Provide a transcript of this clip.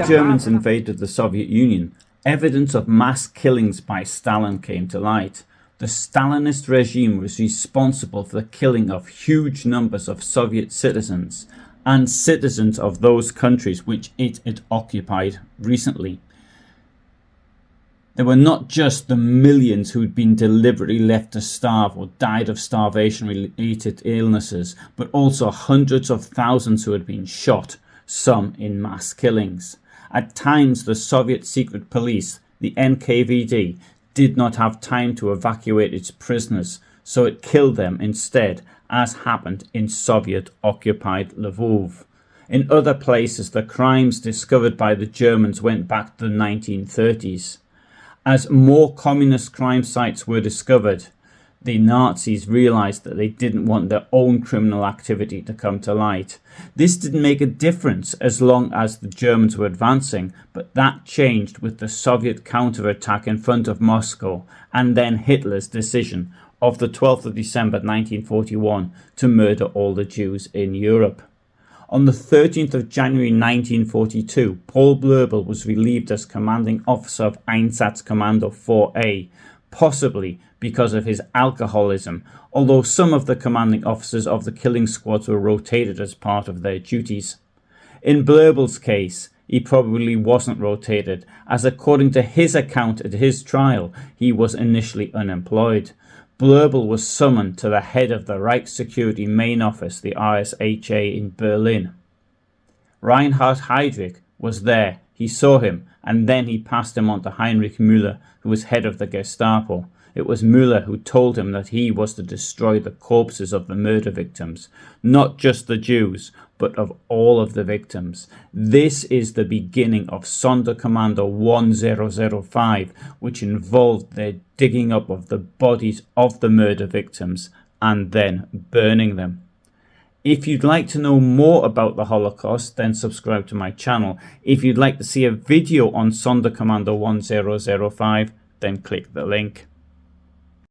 Germans invaded the Soviet Union, evidence of mass killings by Stalin came to light. The Stalinist regime was responsible for the killing of huge numbers of Soviet citizens and citizens of those countries which it had occupied recently. There were not just the millions who had been deliberately left to starve or died of starvation-related illnesses, but also hundreds of thousands who had been shot, some in mass killings. At times, the Soviet secret police, the NKVD, did not have time to evacuate its prisoners, so it killed them instead, as happened in Soviet-occupied Lvov. In other places, the crimes discovered by the Germans went back to the 1930s. As more communist crime sites were discovered, the Nazis realized that they didn't want their own criminal activity to come to light. This didn't make a difference as long as the Germans were advancing, but that changed with the Soviet counterattack in front of Moscow and then Hitler's decision of the 12th of December 1941 to murder all the Jews in Europe. On the 13th of January 1942, Paul Blöbel was relieved as commanding officer of Einsatzkommando 4A, possibly because of his alcoholism, although some of the commanding officers of the killing squads were rotated as part of their duties. In Blöbel's case, he probably wasn't rotated, as according to his account at his trial, he was initially unemployed. Blöbel was summoned to the head of the Reichssecurity main office, the RSHA in Berlin. Reinhard Heydrich was there. He saw him, and then he passed him on to Heinrich Müller, who was head of the Gestapo. It was Müller who told him that he was to destroy the corpses of the murder victims, not just the Jews, but of all of the victims. This is the beginning of Sonderkommando 1005, which involved the digging up of the bodies of the murder victims and then burning them. If you'd like to know more about the Holocaust, then subscribe to my channel. If you'd like to see a video on Sonderkommando 1005, then click the link.